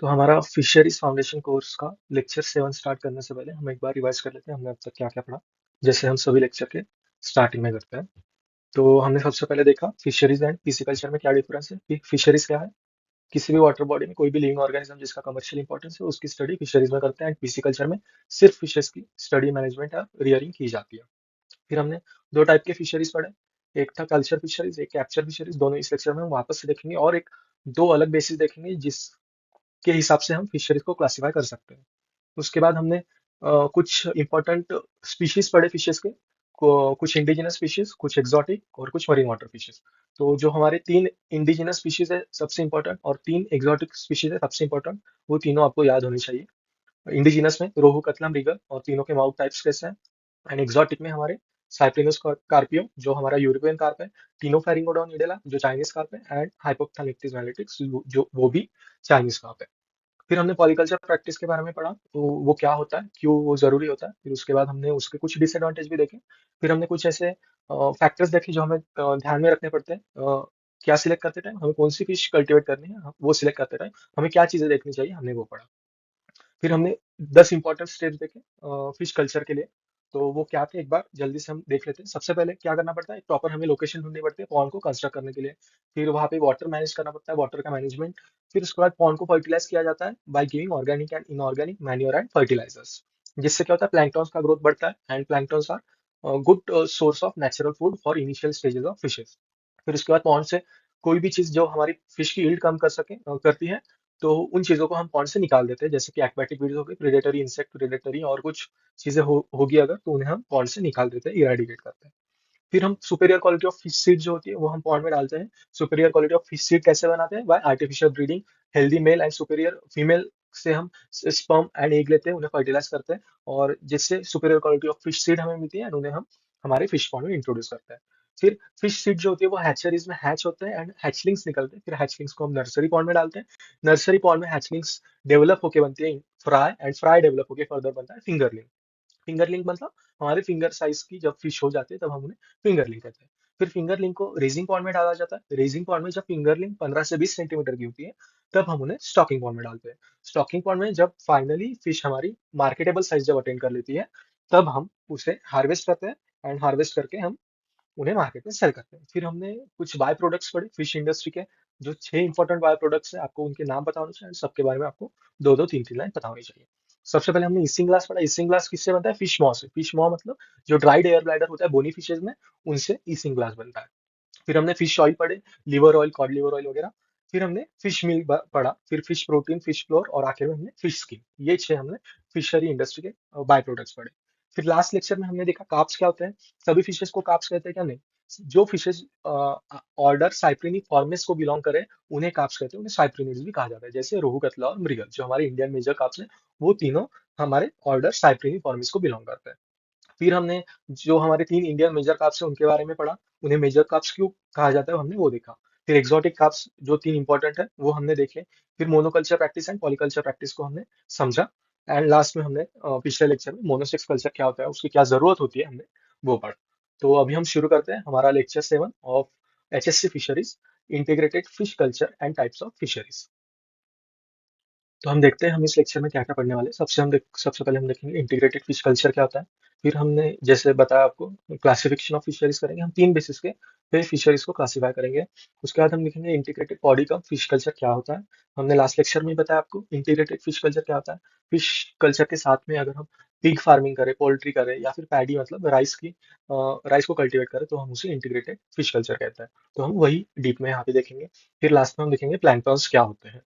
तो हमारा fisheries foundation course का लेक्चर 7 स्टार्ट करने से पहले हम एक बार रिवाइज कर लेते हैं हमने अब तक क्या क्या पढ़ा। जैसे हम सभी लेक्चर के स्टार्टिंग में करते हैं। तो हमने सबसे पहले देखा फिशरीज एंड पिसिकल्चर में क्या डिफरेंस है। फिशरीज क्या है? किसी भी वाटर बॉडी में कोई भी लिविंग ऑर्गेनिज्म जिसका कमर्शियल इंपॉर्टेंस है उसकी स्टडी फिशरीज में करते हैं, एंड पिसिकल्चर में सिर्फ फिशेस की स्टडी, मैनेजमेंट या रियरिंग की जाती है। फिर हमने दो टाइप के फिशरीज पढ़े। एक था कल्चर फिशरीज, एक कैप्चर फिशरीज। दोनों इस लेक्चर में हम वापस से देखेंगे और एक दो अलग बेसिस देखेंगे जिसके हिसाब से हम फिशरीज को क्लासिफाई कर सकते हैं। उसके बाद हमने कुछ इंपॉर्टेंट स्पीशीज पढ़े फिशेस के, कुछ इंडिजिनस स्पीशीज, कुछ एक्सोटिक और कुछ मरीन वाटर फिशेस। तो जो हमारे तीन इंडिजिनस स्पीशीज है सबसे इंपॉर्टेंट, और तीन एक्सोटिक स्पीशीज है सबसे इंपॉर्टेंट, वो तीनों आपको याद होनी चाहिए। इंडिजिनस में रोहू, कतला, मृगल और तीनों के माउथ टाइप्स कैसे हैं। एंड एक्सोटिक में हमारे साइप्रिनस कार्पियो जो हमारा यूरोपियन कार्प है, टिनोफेरिंगोडोन इडेला जो चाइनीज कार्प है, एंड हाइपोप्थानिक्टिस मैलेटिक्स जो वो भी चाइनीज कार्प है। फिर हमने पॉलीकल्चर प्रैक्टिस के बारे में पढ़ा, तो वो क्या होता है, क्यों वो जरूरी होता है। फिर उसके बाद हमने उसके कुछ डिसएडवांटेज भी देखे। फिर हमने कुछ ऐसे फैक्टर्स देखे जो हमें ध्यान में रखने पड़ते हैं। क्या सिलेक्ट करते टाइम हमें कौन सी फिश कल्टीवेट करनी है, वो सिलेक्ट करते टाइम हमें क्या चीजें देखनी चाहिए, हमने वो पढ़ा। फिर हमने 10 इंपॉर्टेंट स्टेप्स देखे फिश कल्चर के लिए। तो वो क्या थे, एक बार जल्दी से हम देख लेते हैं। सबसे पहले क्या करना पड़ता है, प्रॉपर हमें लोकेशन ढूंढनी पड़ती है पॉन्ड को कंस्ट्रक्ट करने के लिए। फिर वहाँ पे वाटर मैनेज करना पड़ता है, वाटर का मैनेजमेंट। फिर उसके बाद पॉन्ड को फर्टिलाइज किया जाता है by giving organic and inorganic manure and fertilizers, जिससे क्या होता है, प्लैंक्टन्स का ग्रोथ बढ़ता है, and planktons are good source of natural food for initial stages of fishes. फिर उसके बाद पॉन्ड से कोई भी चीज जो हमारी फिश की यील्ड कम कर सके करती है, तो उन चीजों को हम पॉन्ड से निकाल देते हैं। जैसे कि एक्वेटिक वीड्स हो गई, प्रेडेटरी इंसेक्ट, प्रेडेटरी और कुछ चीजें होगी अगर, तो उन्हें हम पॉन्ड से निकाल देते हैं, इरेडिकेट करते हैं। फिर हम superior quality of fish seed जो होती है वो हम पॉन्ड में डालते हैं। Superior quality of fish seed कैसे बनाते हैं, bye artificial breeding. Healthy male and superior female से हम स्पर्म एंड एग लेते हैं, उन्हें फर्टिलाइज करते हैं, और जिससे superior quality of fish seed हमें मिलती है, एंड उन्हें हम हमारे फिश पॉन्ड में इंट्रोड्यूस करते हैं। फिर फिश सीड जो होती है वो हैचरीज में हैच होते हैं, एंड हैचलिंग्स निकलते हैं। फिर हैचलिंग्स को हम नर्सरी पॉन्ड में डालते हैं। नर्सरी पॉन्ड में हैचलिंग्स डेवलप होके बनती है फ्राई, एंड फ्राई डेवलप होके फर्दर बनता है फिंगरलिंग। फिंगरलिंग मतलब हमारे फिंगर साइज की जब फिश हो जाती है तब हम उन्हें फिंगरलिंग कहते हैं। फिर फिंगरलिंग को रेजिंग पॉन्ड में डाला जाता है। रेजिंग पॉन्ड में जब फिंगरलिंग 15 से 20 सेंटीमीटर की होती है तब हम उन्हें स्टॉकिंग पॉन्ड में डालते हैं। स्टॉकिंग पॉन्ड में जब फाइनली फिश हमारी मार्केटेबल साइज जब अटेंड कर लेती है तब हम उसे हार्वेस्ट करते हैं, एंड हार्वेस्ट करके हम उन्हें मार्केट में सेल करते हैं। फिर हमने कुछ बाय प्रोडक्ट्स पढ़े फिश इंडस्ट्री के, जो 6 इंपॉर्टेंट बाय प्रोडक्ट्स है, आपको उनके नाम पता होने चाहिए, सबके बारे में आपको दो दो तीन तीन लाइन पता होनी चाहिए। सबसे पहले हमने ईसिंग ग्लास पढ़ा। ईसिंग ग्लास किससे बनता है, फिश मॉ से। फिश मॉ मतलब जो ड्राइड एयर ब्लैडर होता है बोनी फिशेज में, उनसे ईसिंग ग्लास बनता है। फिर हमने फिश ऑयल पढ़े, liver oil, cod liver oil वगैरह। फिर हमने फिश मिल पढ़ा, फिर फिश प्रोटीन, फिश फ्लोर, और आखिर में हमने फिश स्किन। ये 6 हमने फिशरी इंडस्ट्री के बाय प्रोडक्ट्स पढ़े। फिर लास्ट लेक्चर में हमने देखा कार्प्स क्या होते हैं। सभी फिशेस को कार्प्स कहते हैं क्या? नहीं। जो फिशेस ऑर्डर साइप्रिनी फॉर्मेस को बिलोंग करे उन्हें कार्प्स कहते हैं, उन्हें साइप्रिनिड्स भी कहा जाता है। जैसे रोहू, कतला और मृगल जो हमारे इंडियन मेजर कार्प्स हैं, वो तीनों हमारे ऑर्डर साइप्रिनी फॉर्मेस को बिलोंग करते हैं। फिर हमने जो हमारे तीन इंडियन मेजर काप्स हैं उनके बारे में पढ़ा, उन्हें मेजर काप्स क्यों कहा जाता है हमने वो देखा। फिर एक्सोटिक काप्स जो तीन इंपॉर्टेंट है वो हमने देखे। फिर monoculture practice and polyculture practice को हमने समझा। एंड लास्ट में हमने पिछले लेक्चर में मोनोसेक्स कल्चर क्या होता है, उसकी क्या जरूरत होती है, हमने वो पढ़ा। तो अभी हम शुरू करते हैं हमारा lecture 7 of HSC fisheries, integrated fish culture and types of fisheries. तो हम देखते हैं हम इस लेक्चर में क्या क्या पढ़ने वाले हैं। सबसे पहले हम देखेंगे इंटीग्रेटेड फिश कल्चर क्या होता है। फिर हमने जैसे बताया आपको क्लासिफिकेशन ऑफ फिशरीज करेंगे, हम तीन बेसिस के फिर फिशरीज को क्लासिफाई करेंगे। उसके बाद हम देखेंगे इंटीग्रेटेड बॉडी का फिश कल्चर क्या होता है। हमने लास्ट लेक्चर में ही बताया आपको इंटीग्रेटेड फिश कल्चर क्या होता है। फिश कल्चर के साथ में अगर हम पिग फार्मिंग करें, पोल्ट्री करें, या फिर पैडी मतलब राइस को कल्टीवेट करें, तो हम उसे इंटीग्रेटेड फिश कल्चर कहते हैं। तो हम वही डीप में यहाँ पे देखेंगे। फिर लास्ट में हम देखेंगे प्लैंक्टन्स क्या होते हैं।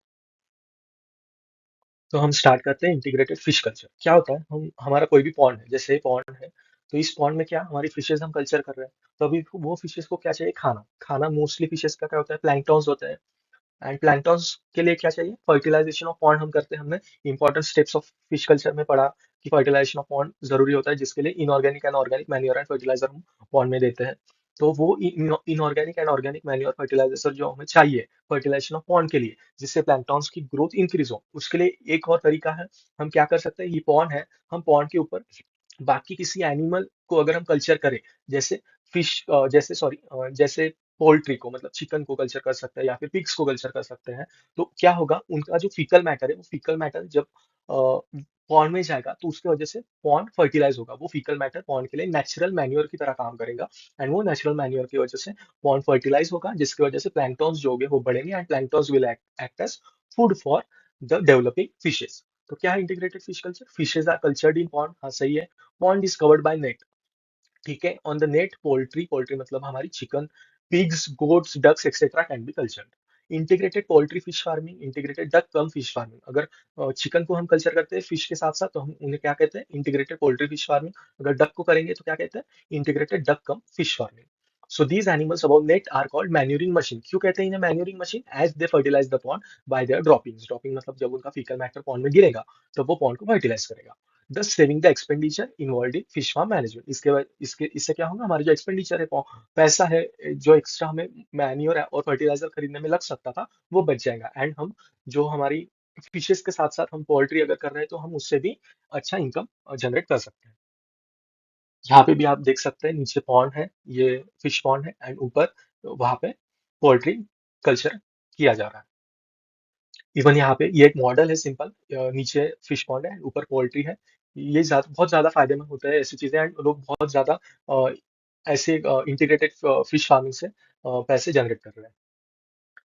तो हम स्टार्ट करते हैं इंटीग्रेटेड फिश कल्चर क्या होता है। हम हमारा कोई भी पॉन्ड है, जैसे पॉन्ड है, तो इस पॉन्ड में क्या हमारी फिशेज हम कल्चर कर रहे हैं। तो अभी वो फिशेज को क्या चाहिए, खाना। खाना मोस्टली फिशेज का क्या होता है, प्लैंक्टन्स होते हैं। एंड प्लैंक्टन्स के लिए क्या चाहिए, फर्टिलाइजेशन ऑफ पॉन्ड हम करते हैं। हमने important steps of fish culture में पढ़ा कि फर्टिलाइजेशन ऑफ पॉन्ड जरूरी होता है, जिसके लिए inorganic and organic manure and fertilizer हम पॉन्ड में देते हैं। तो वो inorganic and organic manure fertilizer जो हमें चाहिए फर्टिलाइजेशन ऑफ पॉन्ड के लिए, जिससे प्लैंक्टन्स की ग्रोथ इंक्रीज हो, उसके लिए एक और तरीका है। हम क्या कर सकते हैं, ये पॉन्ड है, हम पॉन्ड के ऊपर बाकी किसी एनिमल को अगर हम कल्चर करें, जैसे फिश जैसे सॉरी जैसे पोल्ट्री को मतलब चिकन को कल्चर कर सकते हैं या फिर पिग्स को कल्चर कर सकते हैं, तो क्या होगा, उनका जो फीकल मैटर है, वो फीकल मैटर जब पॉन्ड में जाएगा तो उसकी वजह से पॉन्ड फर्टिलाइज होगा। वो फीकल मैटर पॉन्ड के लिए नेचुरल मैन्योर की तरह काम करेगा, एंड वो नेचुरल मैन्योर की वजह से पॉन्ड फर्टिलाइज होगा, जिसकी वजह से प्लैंक्टन्स जो होंगे वो बढ़ेंगे, and planktons will act as food for the developing fishes. तो क्या है integrated fish culture? Fishes are cultured in pond, हाँ सही है। Pond is covered by net, ठीक है। On the net poultry, poultry मतलब हमारी chicken, pigs, goats, ducks etcetera can be cultured. Integrated poultry fish farming, integrated duck cum fish farming. अगर chicken को हम कल्चर करते हैं फिश के साथ साथ, तो हम उन्हें क्या कहते हैं? Integrated poultry fish farming. अगर डक को करेंगे तो क्या कहते हैं? Integrated duck cum fish farming. So these animals about net are called manuring machine. क्यों कहते हैं इन्हें manuring machine? As they fertilize the pond by their droppings. Dropping मतलब जब उनका फीकल मैटर पॉन्ड में गिरेगा तो वो पॉन्ड को फर्टिलाइज करेगा, thus saving the expenditure involved in fish farm management। इसके इससे क्या होगा, हमारे जो एक्सपेंडिचर है, पैसा है, जो एक्स्ट्रा हमें मैन्योर और फर्टिलाइजर खरीदने में लग सकता था, वो बच जाएगा, एंड हम जो हमारी फिशेस के साथ साथ हम पोल्ट्री अगर कर रहे हैं तो हम उससे भी अच्छा इनकम जनरेट कर सकते हैं। यहाँ पे भी आप देख सकते हैं, नीचे पॉन्ड है, ये फिश पॉन्ड है, एंड ऊपर वहां पे पोल्ट्री कल्चर किया जा रहा है। इवन यहाँ पे ये एक मॉडल है सिंपल, नीचे फिश पॉन्ड है, ऊपर पोल्ट्री है। ये बहुत ज्यादा फायदेमंद होता है ऐसी चीजें, एंड लोग बहुत ज्यादा अ, ऐसे इंटीग्रेटेड फिश फार्मिंग से पैसे जनरेट कर रहे हैं।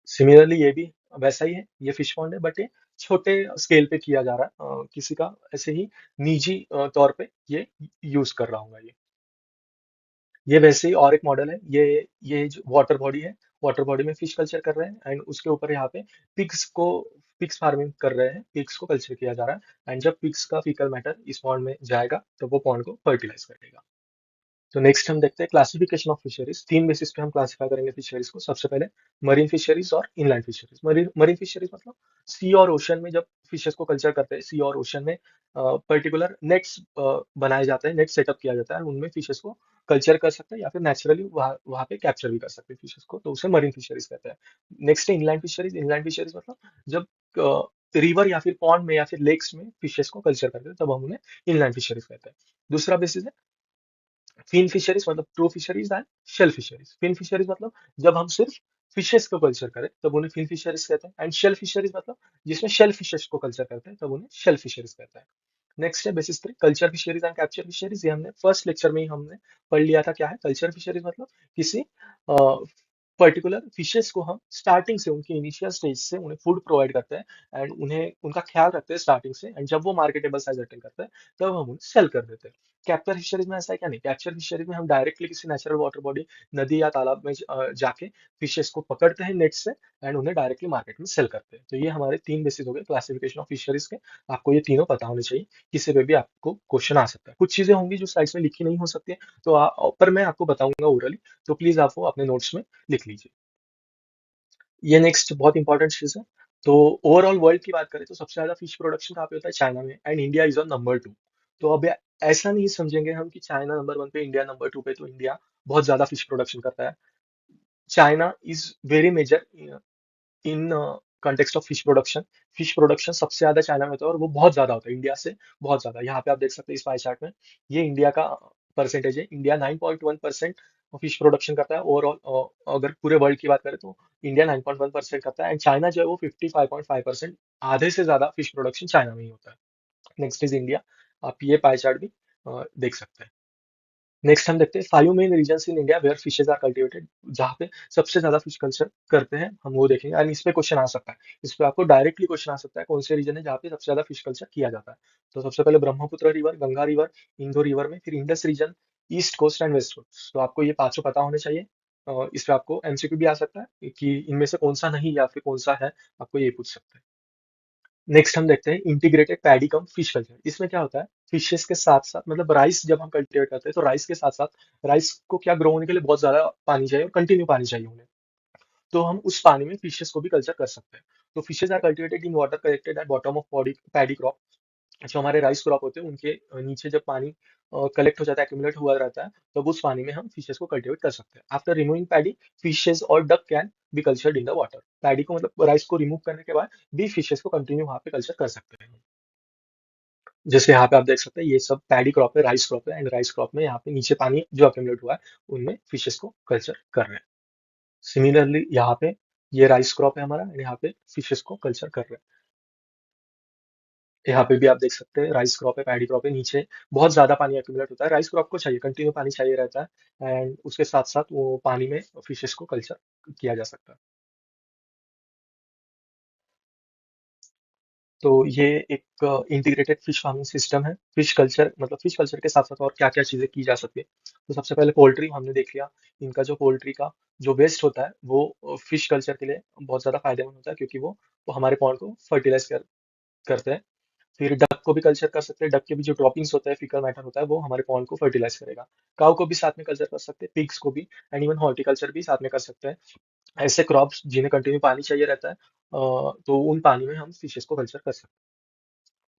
सिमिलरली ये भी वैसा ही है, ये फिश पॉन्ड है, बट ये छोटे स्केल पे किया जा रहा है, किसी का ऐसे ही निजी तौर पे ये यूज कर रहा हूँ ये। ये वैसे ही और एक मॉडल है, ये जो वाटर बॉडी है, वाटर बॉडी में फिश कल्चर कर रहे हैं, एंड उसके ऊपर यहाँ पे पिग्स फार्मिंग कर रहे हैं, पिग्स को कल्चर किया जा रहा है, एंड जब पिग्स का फीकल मैटर इस पॉन्ड में जाएगा तो वो पॉन्ड को फर्टिलाइज करेगा। तो नेक्स्ट हम देखते हैं क्लासिफिकेशन ऑफ फिशरीज। तीन बेसिस पे हम क्लासिफाई करेंगे फिशरीज को। सबसे पहले मरीन फिशरीज और इनलैंड फिशरीज। मरीन फिशरीज मतलब सी और ओशन में जब फिशेस को कल्चर करते हैं, सी और ओशन में पर्टिकुलर नेट्स बनाए जाते हैं, नेट सेटअप किया जाता है, उनमें फिशेस को कल्चर कर सकते हैं या फिर नेचुरली वहाँ वहाँ पे कैप्चर भी कर सकते हैं फिशेस को, तो उसे मरीन फिशरीज कहते हैं। नेक्स्ट है इनलैंड फिशरीज। इनलैंड फिशरीज मतलब जब रिवर या फिर पॉन्ड में या फिर लेक्स में फिशेस को कल्चर करते हैं, तब हम उन्हें इनलैंड फिशरीज कहते हैं। दूसरा बेसिस है फिन फिशरीज, मतलब true fisheries and shell fisheries. Fin fisheries मतलब जब हम सिर्फ फिशेस को कल्चर करें तब उन्हें फिन फिशरीज कहते हैं, एंड शेल फिशरीज मतलब जिसमें शेल फिशेस को कल्चर करते हैं तब उन्हें शेल फिशरीज कहते हैं। नेक्स्ट है basis 3 culture fisheries and capture fisheries. ये हमने फर्स्ट लेक्चर में ही हमने पढ़ लिया था। क्या है कल्चर फिशरीज? मतलब किसी पर्टिकुलर फिशेस को हम स्टार्टिंग से, उनकी इनिशियल स्टेज से उन्हें फूड प्रोवाइड करते हैं, एंड उन्हें उनका ख्याल रखते हैं स्टार्टिंग से, एंड जब वो मार्केटेबल साइज अटेन करते हैं तब हम उन्हें सेल कर देते हैं। कैप्चर फिशरीज में ऐसा है क्या? नहीं, कैप्चर फिशरीज में हम डायरेक्टली किसी नेचुरल वाटर बॉडी, नदी या तालाब में जाके फिशेस को पकड़ते हैं नेट से, एंड उन्हें डायरेक्टली मार्केट में सेल करते हैं। तो ये हमारे तीन बेसिस हो गए क्लासिफिकेशन ऑफ फिशरीज के। आपको ये तीनों पता होने चाहिए, किसी पे भी आपको क्वेश्चन आ सकता है। कुछ चीजें होंगी जो स्लाइड्स में लिखी नहीं हो सकती है, तो पर मैं आपको बताऊंगा ओरली, तो प्लीज आप वो अपने नोट्स में लिख लीजिए। ये नेक्स्ट बहुत इंपॉर्टेंट चीज है। तो ओवरऑल वर्ल्ड की बात करें तो सबसे ज्यादा फिश प्रोडक्शन कहाँ पे होता है? चाइना में, and India is on number 2। तो अब ऐसा नहीं समझेंगे हम कि चाइना नंबर 1 पे इंडिया नंबर 2 पे, तो इंडिया बहुत ज्यादा फिश प्रोडक्शन करता है। China is very major in context of fish production. Fish production सबसे ज्यादा चाइना में होता है, और वो बहुत ज्यादा होता है इंडिया से, बहुत ज्यादा। यहाँ पे आप देख सकते हैं इस पाई चार्ट में, ये इंडिया का परसेंटेज है। इंडिया 9.1% फिश प्रोडक्शन करता है ओवरऑल। अगर पूरे वर्ल्ड की बात करें तो इंडिया 9.1% करता है, एंड चाइना जो है वो 55.5%, आधे से ज्यादा फिश प्रोडक्शन चाइना में ही होता है। Next is India. आप ये पाई चार्ट भी देख सकते हैं। नेक्स्ट हम देखते हैं 5 main regions in India where fishes are cultivated. जहाँ पे सबसे ज्यादा फिश कल्चर करते हैं हम वो देखेंगे, एंड इस पे क्वेश्चन आ सकता है। इस पे आपको डायरेक्टली क्वेश्चन आ सकता है कौन से रीजन है जहाँ पे सबसे ज्यादा फिश कल्चर किया जाता है। तो सबसे पहले ब्रह्मपुत्र रिवर, गंगा रिवर, इंदो रिवर में, फिर Indus region, east coast and west coast. तो आपको ये पांचों पता होने चाहिए। इस पे आपको एमसीक्यू भी आ सकता है कि इनमें से कौन सा नहीं या फिर कौन सा है, आपको ये पूछ सकते हैं। नेक्स्ट हम देखते हैं इंटीग्रेटेड पैडी कम फिश कल्चर। इसमें क्या होता है, फिशेस के साथ साथ, मतलब राइस जब हम कल्टिवेट करते हैं तो राइस के साथ साथ, राइस को क्या ग्रो होने के लिए बहुत ज्यादा पानी चाहिए और कंटिन्यू पानी चाहिए उन्हें, तो हम उस पानी में फिशेस को भी कल्चर कर सकते हैं। तो fishes are cultivated in water collected at bottom of body paddy crop. जो हमारे राइस क्रॉप होते हैं उनके नीचे जब पानी कलेक्ट हो जाता है, एक्यूमुलेट हुआ रहता है, तब उस पानी में हम फिशेस को कल्टिवेट कर सकते हैं। आफ्टर रिमूविंग पैडी, फिशेस और duck can be cultured in the water. Paddy को मतलब राइस को रिमूव करने के बाद भी फिशेस को कंटिन्यू वहां पे कल्चर कर सकते हैं। जैसे यहाँ पे आप देख सकते हैं ये सब पैडी क्रॉप है, राइस क्रॉप है, एंड राइस क्रॉप में यहाँ पे नीचे पानी जो अक्यूमुलेट हुआ है उनमें फिशेस को कल्चर कर रहे हैं। सिमिलरली यहाँ पे ये राइस क्रॉप है हमारा, and यहाँ पे फिशेस को कल्चर कर रहे हैं। यहाँ पे भी आप देख सकते हैं राइस क्रॉप है, पैडी क्रॉप है, नीचे बहुत ज्यादा पानी एक्यूमुलेट होता है। राइस क्रॉप को चाहिए, कंटिन्यू पानी चाहिए रहता है, एंड उसके साथ साथ वो पानी में फिशेस को कल्चर किया जा सकता है। तो ये एक इंटीग्रेटेड फिश फार्मिंग सिस्टम है। फिश कल्चर मतलब फिश कल्चर के साथ साथ और क्या क्या चीजें की जा सकती है। तो सबसे पहले पोल्ट्री हमने देख लिया। इनका जो पोल्ट्री का जो वेस्ट होता है वो फिश कल्चर के लिए बहुत ज्यादा फायदेमंद होता है, क्योंकि वो हमारे पॉन्ड को फर्टिलाइज करते हैं। फिर डक को भी कल्चर कर सकते हैं। डक के भी जो ड्रॉपिंग्स होता है, फीकल मैटर होता है, वो हमारे पॉन्ड को फर्टिलाइज करेगा। काउ को भी साथ में कल्चर कर सकते हैं, पिग्स को भी, एंड इवन हॉर्टिकल्चर भी साथ में कर सकते हैं। ऐसे क्रॉप्स जिन्हें कंटिन्यू पानी चाहिए रहता है, तो उन पानी में हम फिशेस को कल्चर कर सकते हैं।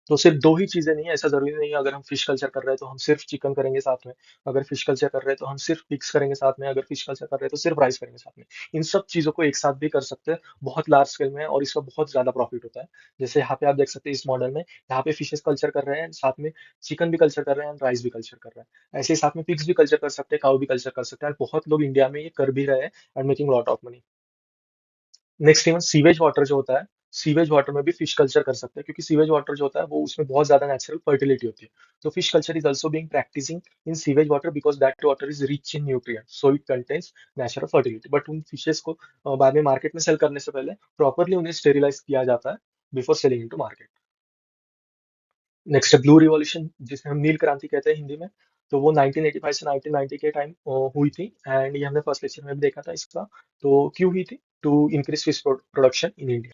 तो सिर्फ दो ही चीजें नहीं है, ऐसा जरूरी नहीं है। अगर हम फिश कल्चर कर रहे हैं तो हम सिर्फ चिकन करेंगे साथ में। अगर फिश कल्चर कर रहे हैं तो हम सिर्फ पिग्स करेंगे साथ में। अगर फिश कल्चर कर रहे हैं तो सिर्फ राइस करेंगे साथ में। इन सब चीजों को एक साथ भी कर सकते हैं, बहुत लार्ज स्केल में, और इसका बहुत ज्यादा प्रॉफिट होता है। जैसे यहाँ पे आप देख सकते हैं इस मॉडल में, यहाँ पे फिशेस कल्चर कर रहे हैं, साथ में चिकन भी कल्चर कर रहे हैं, राइस भी कल्चर कर रहे हैं। ऐसे ही साथ में पिग्स भी कल्चर कर सकते हैं, काउ भी कल्चर कर सकते हैं, और बहुत लोग इंडिया में ये कर भी रहे हैं and making lot of money. Next even sewage water जो होता है, सीवेज वाटर में भी फिश कल्चर कर सकते हैं, क्योंकि सीवेज वाटर जो होता है वो उसमें बहुत ज्यादा नेचुरल फर्टिलिटी होती है। तो fish culture is also being practicing in sewage water, because that water is rich in nutrient, so it contains natural fertility. But उन फिशेस को बाद में मार्केट में सेल करने से पहले प्रॉपरली उन्हें स्टेरिलाइज किया जाता है before selling into market. Next blue revolution, जिसे हम नील क्रांति कहते हैं हिंदी में। तो वो 1985 से 1990 के टाइम हुई थी, एंड ये हमने फर्स्ट लेक्चर में भी देखा था इसका। तो क्यों हुई थी? To increase fish production in India.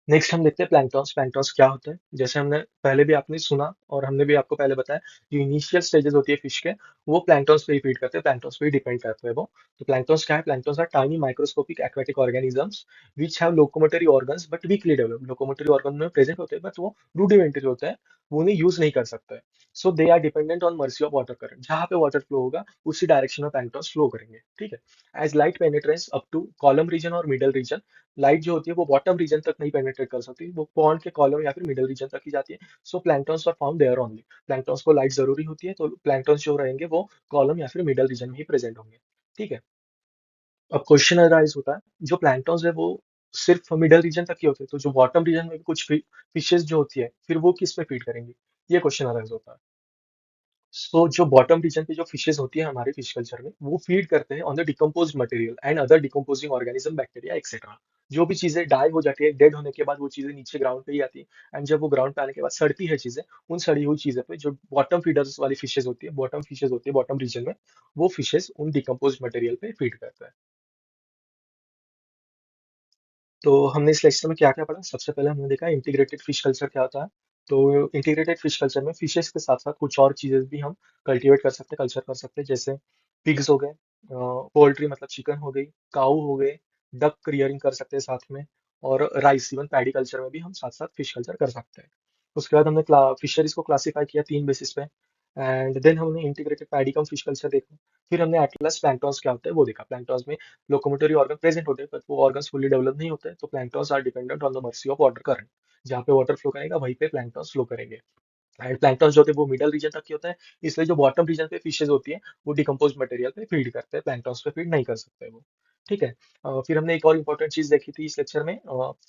Next हम देखते हैं प्लैंक्टॉन्स। प्लैंक्टॉन्स क्या होता है? जैसे हमने पहले भी आपने सुना और हमने भी आपको पहले बताया, जो इनिशियल स्टेजेस होती है फिश के, वो प्लैंक्टॉन्स पे ही फीड करते हैं, प्लैंक्टॉन्स पे ही डिपेंड करते हैं वो। तो प्लैंक्टॉन्स क्या है? Planktons are tiny microscopic aquatic organisms which have locomotory organs but weakly developed. Locomotory organ में प्रेजेंट होते हैं बट वो रूडिमेंटरी होते हैं, वो उन्हें यूज नहीं कर सकते। So they are dependent on mercy of water current. जहाँ पे वाटर फ्लो होगा उसी डायरेक्शन में प्लैंक्टॉन्स फ्लो करेंगे, ठीक है। As light penetrates up to column region और मिडल रीजन, लाइट जो होती है वो बॉटम रीजन तक नहीं पेनिट्रेट कर सकती, वो पॉन्ड के कॉलम या फिर मिडल रीजन तक ही जाती है। So planktons are found there only. Planktons को लाइट जरूरी होती है, तो प्लैंक्टन्स जो रहेंगे वो कॉलम या फिर मिडल रीजन में ही प्रेजेंट होंगे, ठीक है। अब क्वेश्चन अराइज होता है, जो प्लैंक्टन्स है वो सिर्फ मिडल रीजन तक ही होते हैं, तो जो बॉटम रीजन में भी कुछ फिशेस जो होती है, फिर वो किस पे फीड करेंगी? ये क्वेश्चन अराइज होता है। सो जो बॉटम रीजन पे जो फिशेस होती है हमारे फिश कल्चर में, वो फीड करते हैं on the decompose material and other decomposing organism, bacteria etcetera. जो भी चीजें डाई हो जाती है, डेड होने के बाद वो चीजें नीचे ग्राउंड पे ही आती है, एंड जब वो ग्राउंड पे आने के बाद सड़ती है चीजें, उन सड़ी हुई चीजें पे जो बॉटम फीडर्स वाली फिशेज होती है, बॉटम फिशेज होती है बॉटम रीजन में, वो फिशेज उन डिकम्पोज मटेरियल पे फीड करते हैं। तो हमने इस लेक्चर में क्या-क्या पढ़ा? सबसे पहले हमने देखा इंटीग्रेटेड फिश कल्चर क्या होता है। तो इंटीग्रेटेड फिश कल्चर में फिशेस के साथ-साथ कुछ और चीज़ें भी हम कल्टीवेट कर सकते हैं, कल्चर कर सकते हैं, जैसे पिग्स हो गए, पोल्ट्री मतलब चिकन हो गई, काऊ हो गए, डक रियरिंग कर सकते हैं साथ में, और राइस, इवन पैडी कल्चर में भी हम साथ-साथ फिश कल्चर कर सकते हैं। उसके बाद हमने फिशरीज को क्लासिफाई किया 3 बेसिस पे, एंड देन हमने इंटीग्रेटेड पैडी कम फिश कल्चर देखा। फिर हमने एटलस प्लैंक्टन्स क्या होता है वो देखा। प्लैंक्टन्स में लोकोमोटरी ऑर्गन प्रेजेंट होते हैं, बट वो ऑर्गन्स फुल्ली डेवलप नहीं होते हैं, तो planktons are dependent on the mercy of water current. जहाँ पे वाटर फ्लो करेगा वहीं पे प्लैंक्टन्स फ्लो करेंगे। एंड प्लैंक्टन्स जो होते हैं वो मिडल रीजन तक के होते हैं, इसलिए जो बॉटम रीजन पे फिशेज होती है वो डिकम्पोज मटेरियल पे फीड करते हैं, प्लैंक्टन्स पे फीड नहीं कर सकते वो, ठीक है। फिर हमने एक और इंपॉर्टेंट चीज देखी थी इस लेक्चर में,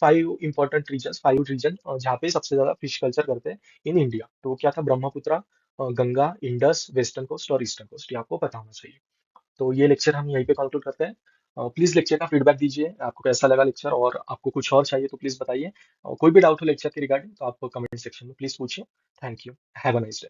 5 रीजन जहाँ पे सबसे ज्यादा फिश कल्चर करते हैं इन इंडिया। तो वो क्या था? Brahmaputra, Ganga, Indus, western coast और ईस्टर्न कोस्ट, ये आपको पता होना चाहिए। तो ये लेक्चर हम यहीं पे कंक्लूड करते हैं। प्लीज लेक्चर का फीडबैक दीजिए, आपको कैसा लगा लेक्चर, और आपको कुछ और चाहिए तो प्लीज बताइए। कोई भी डाउट हो लेक्चर के रिगार्डिंग तो आप कमेंट सेक्शन में प्लीज पूछिए। Thank you. Have a nice day.